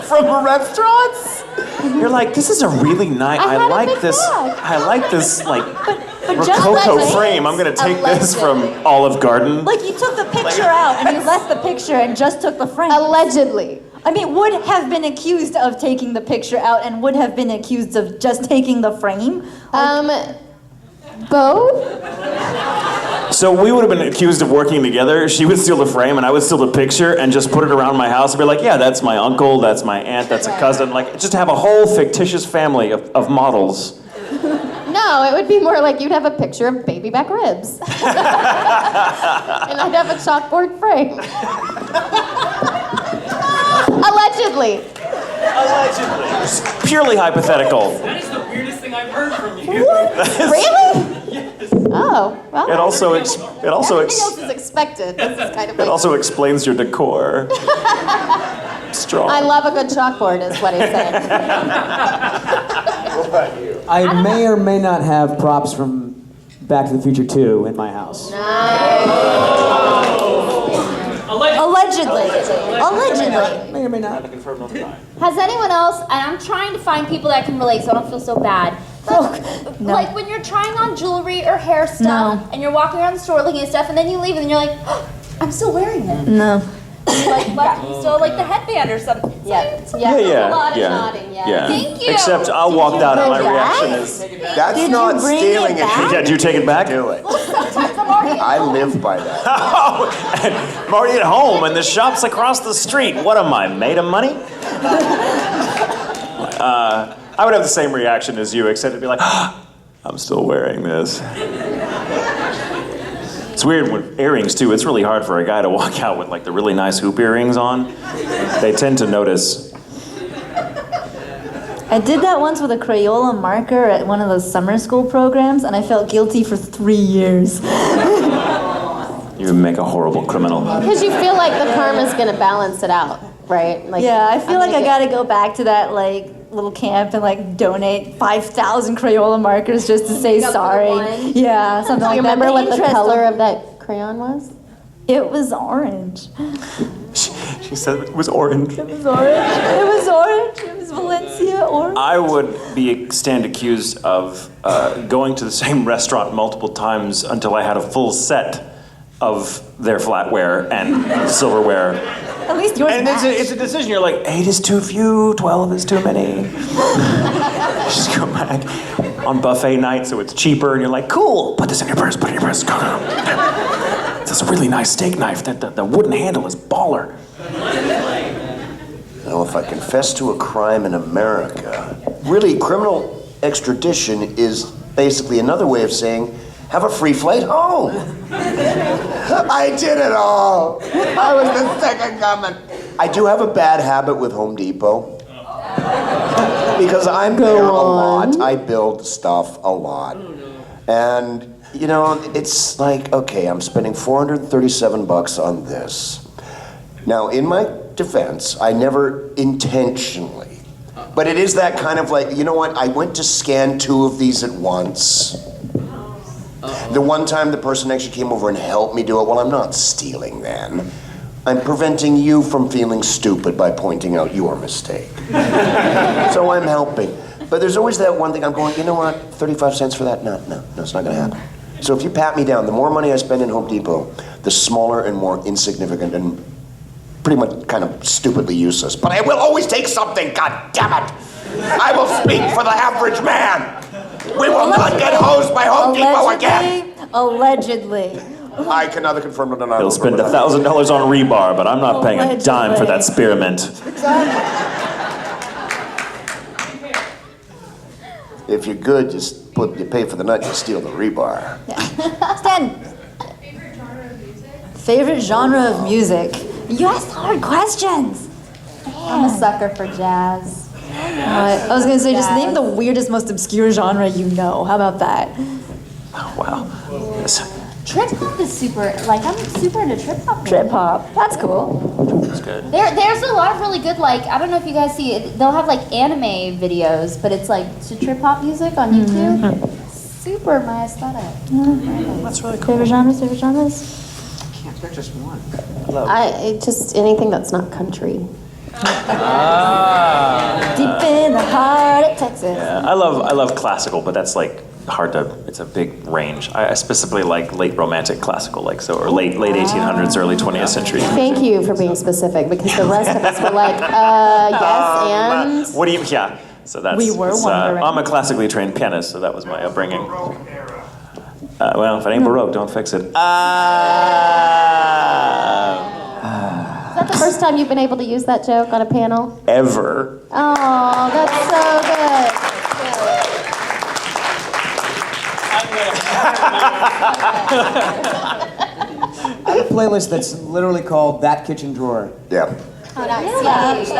From restaurants? You're like, this is a really nice. I had a big this. bag. I like this like But just Rococo like- frame. I'm gonna take this from Olive Garden. Like you took the picture out and you left the picture and just took the frame. Allegedly. I mean, would have been accused of taking the picture out and would have been accused of just taking the frame. Both? So we would have been accused of working together. She would steal the frame and I would steal the picture and just put it around my house and be like, yeah, that's my uncle, that's my aunt, that's a cousin. Like, just have a whole fictitious family of models. No, it would be more like you'd have a picture of baby back ribs. And I'd have a chalkboard frame. Allegedly. Allegedly. Just purely hypothetical. That is the weirdest thing I've heard from you. Really? Oh, well. It also Everything else is expected. This is kind of it like, also explains your decor. Strong. I love a good chalkboard, is what he said. I may or may not have props from Back to the Future 2 in my house. Allegedly. May or may not. Has anyone else, and I'm trying to find people that can relate so I don't feel so bad. But, no. Like when you're trying on jewelry or hair stuff and you're walking around the store looking at stuff and then you leave and you're like, oh, I'm still wearing it. No. And you like left still like the headband or something. Yeah. So, Yeah. A lot of nodding, yeah. Thank you. Except I walked out and my bring it reaction back? is, That's Did not you bring stealing it it. back? yeah, do you take it back? Do it. Sometimes I'm already I live by that. Oh, and I'm already at home and the shop's across the street. What am I, made of money? I would have the same reaction as you, except it'd be like, I'm still wearing this. It's weird with earrings too. It's really hard for a guy to walk out with like the really nice hoop earrings on. They tend to notice. I did that once with a Crayola marker at one of those summer school programs, and I felt guilty for 3 years. You make a horrible criminal. Because you feel like the karma's going to balance it out, right? Like, Yeah, I feel I'm like I gonna gotta go back to that like little camp and like donate 5,000 Crayola markers just to say Go for sorry. one. Yeah, something Do like you that. remember what the interest color of that crayon was? It was orange. She said it was orange. It was orange. It was orange. It was Valencia orange. I would stand accused of going to the same restaurant multiple times until I had a full set of their flatware and silverware At least yours And it's a decision. You're like, 8 is too few, 12 is too many. Just go back on buffet night, so it's cheaper, and you're like, cool. Put this in your purse. Put it in your purse. Go, go. It's a really nice steak knife. The wooden handle is baller. Now, if I confess to a crime in America, really, criminal extradition is basically another way of saying, have a free flight home. I did it all. I was the second coming. I do have a bad habit with Home Depot. Because I'm there a lot. I build stuff a lot. And, you know, it's like, okay, I'm spending $437 on this. Now, in my defense, I never intentionally, but it is that kind of like, you know what, I went to scan 2 of these at once. The one time the person actually came over and helped me do it, well, I'm not stealing then. I'm preventing you from feeling stupid by pointing out your mistake. So I'm helping. But there's always that one thing I'm going, you know what, 35 cents for that? No, it's not gonna happen. So if you pat me down, the more money I spend in Home Depot, the smaller and more insignificant and pretty much kind of stupidly useless. But I will always take something, god damn it! I will speak for the average man! We will not get hosed by Home Depot again! Allegedly. I can neither confirm nor deny. He'll spend $1,000 on rebar, but I'm not paying a dime for that spearmint. If you're good, you pay for the nut, you steal the rebar. Stan. Favorite genre of music? You asked hard questions. I'm a sucker for jazz. I was gonna say, just name the weirdest, most obscure genre you know. How about that? Oh, wow. Trip hop is super, like, I'm super into trip hop. Trip hop. That's cool. That's good. There's a lot of really good, like, I don't know if you guys see it, they'll have like anime videos, but it's like trip hop music on YouTube. Super my aesthetic. That's really cool. Favorite genres? Favorite genres? Can't pick just one. Just anything that's not country. Deep in the heart of Texas. Yeah, I love classical, but that's like hard to. It's a big range. I specifically like late romantic classical, like so, or late 1800s, early 20th century. Thank you for being specific, because the rest of us were like, yes, and. What do you? Yeah. So that's. We were wondering. I'm a classically trained pianist, so that was my upbringing. Well, if it ain't Baroque, don't fix it. Is that the first time you've been able to use that joke on a panel? Ever. Oh, that's so good. I have a playlist that's literally called That Kitchen Drawer. Yeah. Oh, nice.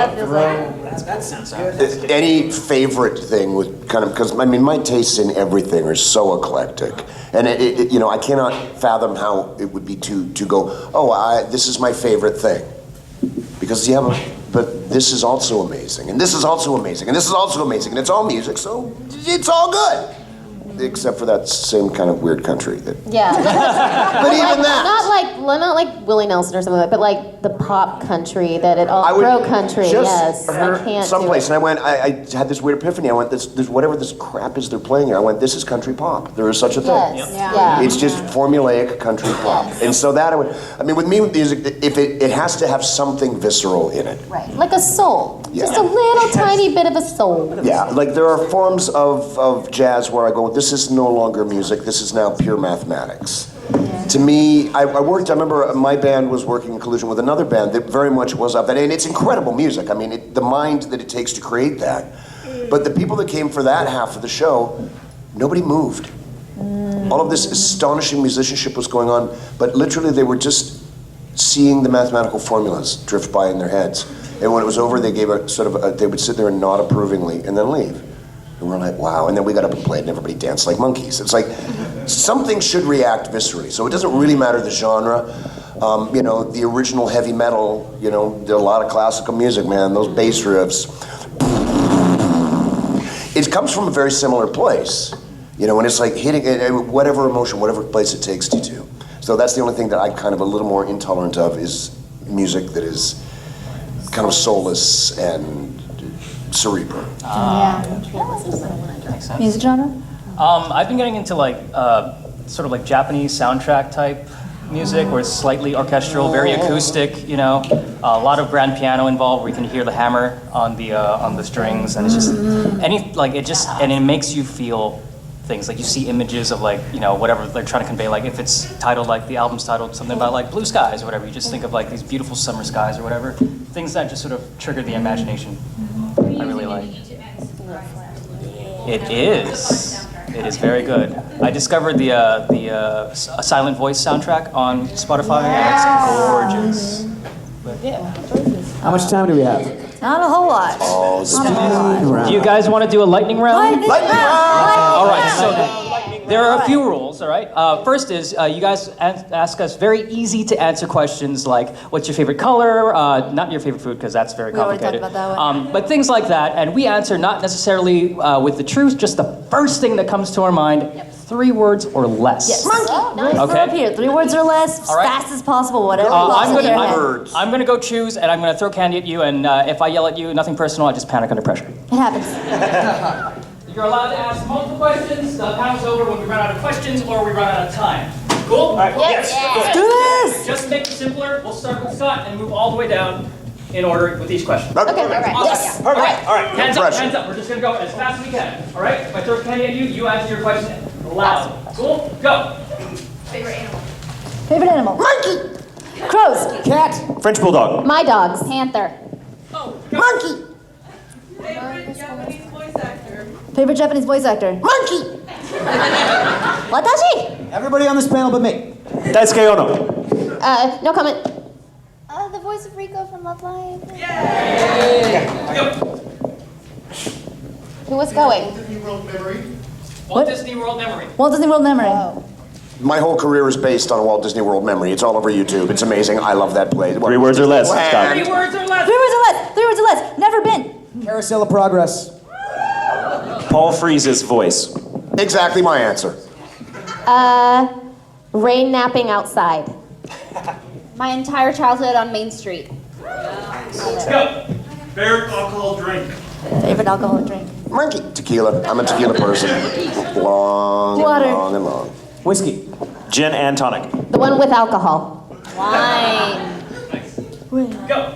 That sounds good. Any favorite thing with kind of, because I mean, my tastes in everything are so eclectic. And you know, I cannot fathom how it would be to go, this is my favorite thing. Because but this is also amazing, and this is also amazing, and this is also amazing, and it's all music, so it's all good. Except for that same kind of weird country that. Yeah. But even that. Not like Willie Nelson or something like that, but like the pop country that it all pro country. Yes, I can't. Someplace, and I went. I had this weird epiphany. I went, there's whatever this crap is they're playing here. I went, this is country pop. There is such a thing. Yes. Yeah. It's just formulaic country pop, and so that I mean, with me with music, if it has to have something visceral in it. Right, like a soul. Yeah. Just a little tiny bit of a soul. Yeah, like there are forms of jazz where I go, this is no longer music, this is now pure mathematics. Yeah. To me, I remember my band was working in collusion with another band that very much was of that, and it's incredible music. I mean, the mind that it takes to create that. But the people that came for that half of the show, nobody moved. All of this astonishing musicianship was going on, but literally they were just seeing the mathematical formulas drift by in their heads. And when it was over, they gave they would sit there and nod approvingly and then leave. And we're like, wow. And then we got up and played and everybody danced like monkeys. It's like, something should react viscerally. So it doesn't really matter the genre. You know, the original heavy metal, you know, there are a lot of classical music, man. Those bass riffs. It comes from a very similar place. You know, and it's like hitting whatever emotion, whatever place it takes you to. So that's the only thing that I'm kind of a little more intolerant of is music that is kind of soulless and cerebral. Makes sense. Music genre? I've been getting into like sort of like Japanese soundtrack type music, where it's slightly orchestral, very acoustic. You know, a lot of grand piano involved, where you can hear the hammer on the strings, and it's just and it makes you feel things. Like you see images of like, you know, whatever they're trying to convey. Like if it's titled, like the album's titled something about like blue skies or whatever, you just think of like these beautiful summer skies or whatever. Things that just sort of trigger the imagination. I really like. It is. It is very good. I discovered the Silent Voice soundtrack on Spotify, and it's gorgeous. But yeah. How much time do we have? Not a whole lot. Oh, Do you guys want to do a lightning round? Lightning round! All right, so there are a few rules, all right? First is you guys ask us very easy to answer questions like, what's your favorite color? Not your favorite food, because that's very We already complicated. talked about that one. But things like that, and we answer not necessarily with the truth, just the first thing that comes to our mind, 3 words or less. Yes. Okay. We're up here. 3 words or less, as All right. fast as possible, whatever. I'm pops in your head. gonna go choose, and I'm gonna throw candy at you, and if I yell at you, nothing personal, I just panic under pressure. It happens. You're allowed to ask multiple questions. The count's over when we run out of questions or we run out of time. Cool? All right. Yes. Yes. Do this. Just to make it simpler, we'll start with Scott and move all the way down in order with each question. Okay, all right. Yes. All right. All right. Hands up. Pressure. Hands up. We're just gonna go as fast as we can. All right. If I throw candy at you, you answer your question loud. Cool. Go. Favorite animal? Favorite animal? Monkey. Crows. Cat. French bulldog. My dogs. Panther. Monkey. Favorite Japanese voice actor? Favorite Japanese voice actor? Monkey. Watashi. Everybody on this panel but me. Daisuke Ono. No comment. The voice of Rico from Love Live. Who was going? Disney World memory. Walt Disney World memory. Walt Disney World memory. My whole career is based on a Walt Disney World memory. It's all over YouTube. It's amazing. I love that place. 3 words or less, Scott. 3 words or less. 3 words or less. 3 words or less. Never been. Carousel of Progress. Paul Frees's voice. Exactly my answer. Rain napping outside. My entire childhood on Main Street. Go. Favorite alcohol drink. Favorite alcoholic drink? Monkey. Tequila. I'm a tequila person. Long Water. and long and long. Whiskey. Gin and tonic. The one with alcohol. Wine. Go.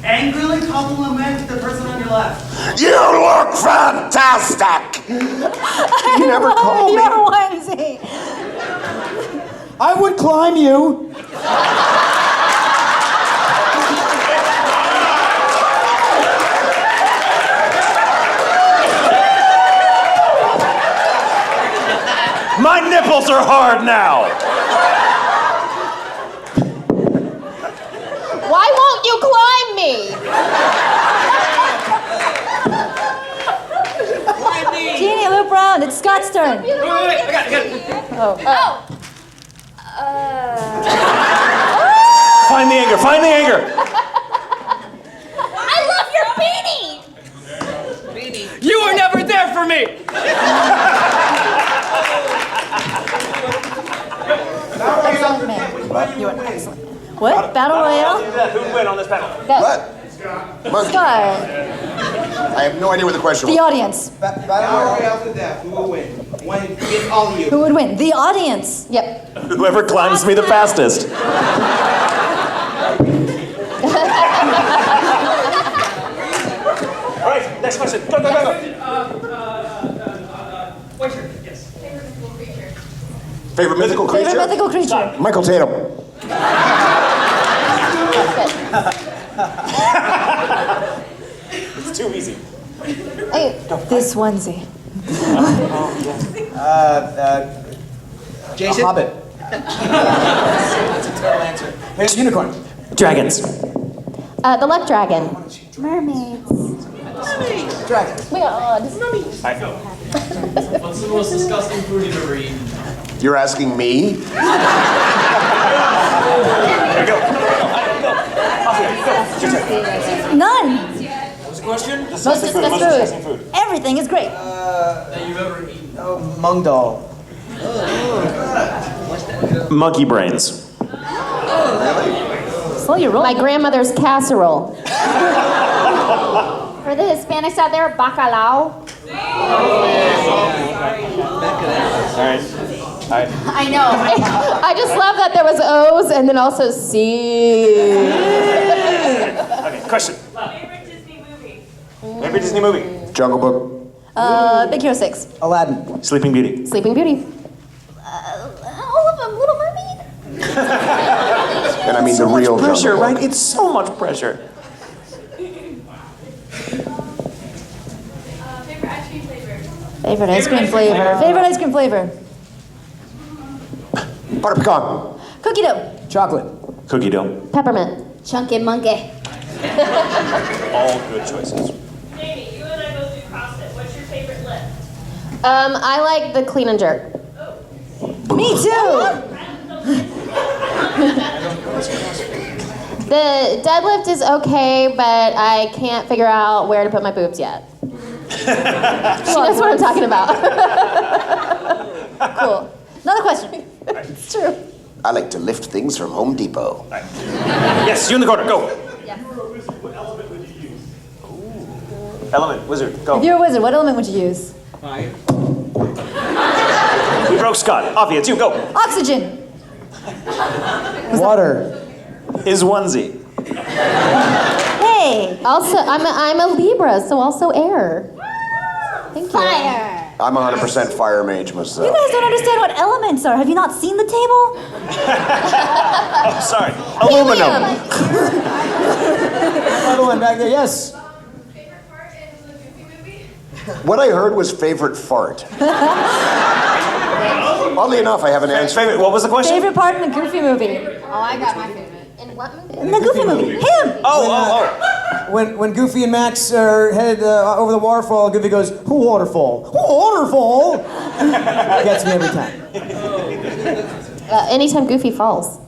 Angrily compliment the person on your left. You look fantastic! You never call me. You're onesie. I would climb you. My nipples are hard now. Why won't you climb me? Jeannie, loop around. It's Scott's turn. Wait, I got it. Find the anger. Find the anger. I love your beanie. You were never there for me. Excellent man. You were excellent. What? Battle Royale? Who would win on this panel? What? Monkey. Scott. I have no idea what the question The was. audience. Battle Royale to death. Who will win? One, get all of you. Who would win? The audience. Yep. Whoever climbs me the fastest. All right, next question. Go, go, go, go. What's your yes? Favorite mythical creature? Favorite mythical creature? Michael Tatum. It's too easy. Hey, This onesie. Jason? A hobbit. It's a unicorn. Dragons. the luck dragon. Mermaids. Dragon. Oh my god. What's the most disgusting food you've ever eaten? You're asking me? None. What's the question? Most disgusting food. Everything is great. That you've ever eaten. Mungdal. Monkey brains. Slow your roll. My grandmother's casserole. For the Hispanics out there, bacalao. All right. I know. I just love that there was O's and then also C. Okay, question. Favorite Disney movie? Favorite Disney movie? Jungle Book. Big Hero 6. Aladdin. Sleeping Beauty. Sleeping Beauty. All of them. Little Mermaid. And I mean the real Pressure, Jungle Book. right? It's so much pressure. Favorite ice cream flavor? Favorite ice cream flavor. Favorite ice cream flavor. Butter pecan. Cookie dough. Chocolate. Cookie dough. Peppermint. Chunky Monkey. All good choices. Jamie, you and I both do CrossFit. What's your favorite lift? I like the clean and jerk. Me too. The deadlift is okay, but I can't figure out where to put my boobs yet. She knows what I'm talking about. Cool. Another question. It's true. I like to lift things from Home Depot. Yes, you in the corner, go. Element, wizard, If go. you're a wizard, what element would you use? We broke Scott. Offie, it's you, go. Oxygen. Water. His onesie. Hey. Also, I'm a Libra, so also air. Thank you. Fire. I'm 100% fire mage You myself. guys don't understand what elements are. Have you not seen the table? Oh, sorry. Aluminum. Another one back there. Yes. Favorite part in the Goofy movie? What I heard was favorite fart. Oddly enough, I have an answer. Favorite, what was the question? Favorite part in the Goofy movie? Oh, I got my favorite. In what movie? In the Goofy movie. Him. Oh. When Goofy and Max are headed over the waterfall, Goofy goes, waterfall, waterfall. Gets me every time. Anytime Goofy falls.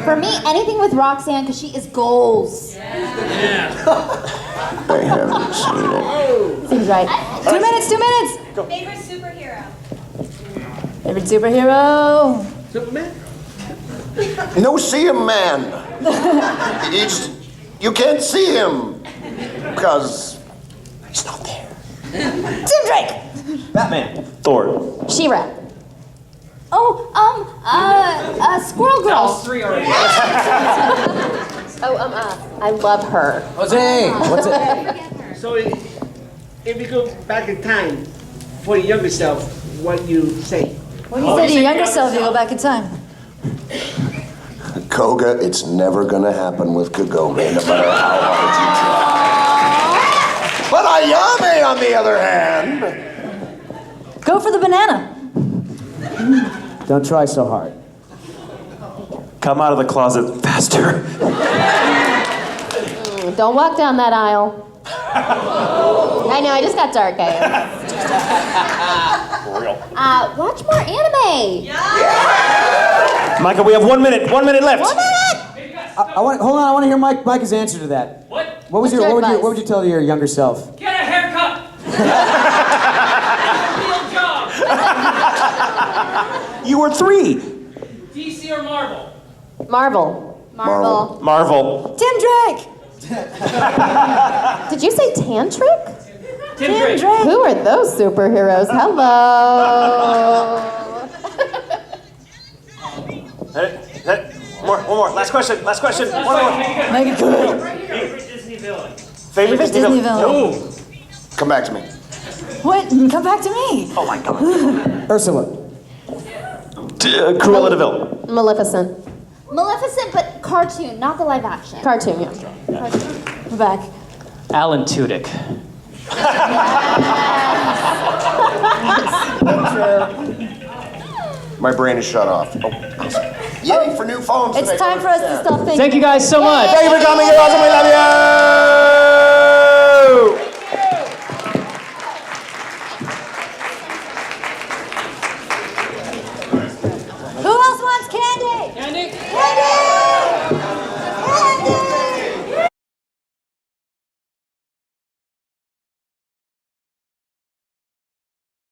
For me, anything with Roxanne, because she is goals. I haven't seen it. Seems right. 2 minutes. 2 minutes. Favorite superhero? Favorite superhero. No see him, man. You can't see him because he's not there. Tim Drake. Batman. Thor. She-Ra. Oh, Squirrel Girl. All three already. I love her. Jose. What's it? So if you go back in time for your younger self, what you say? What do you say to your younger self if you go back in time? Koga, it's never gonna happen with Kagoga, no matter how hard you try. But Ayame, on the other hand, Go for the banana. Don't try so hard. Come out of the closet faster. Don't walk down that aisle. I know, I just got dark, guys. For real. Watch more anime. Michael, we have 1 minute. 1 minute left. 1 minute. I want. Hold on. I want to hear Mike's answer to that. What? What was What's your? your What advice? would you tell your younger self? Get a haircut. Real job. You were 3. DC or Marvel? Marvel. Marvel. Marvel. Tim Drake. Did you say tantric? Tim Drake. Who are those superheroes? Hello. One more. Last question. One more. Make it good. Favorite Disney villain? Favorite Disney villain. come back to me. What? Come back to me. Oh my God. Ursula. Cruella de Vil. Maleficent. Maleficent, but cartoon, not the live action. Cartoon, yeah. Come back. Alan Tudyk. My brain is shut off. Oh. Yay for new phones. It's today. time for us to stop thinking. Thank you guys so much. Thank you for coming. You're awesome. We love you. Who else wants candy? Candy? Yeah!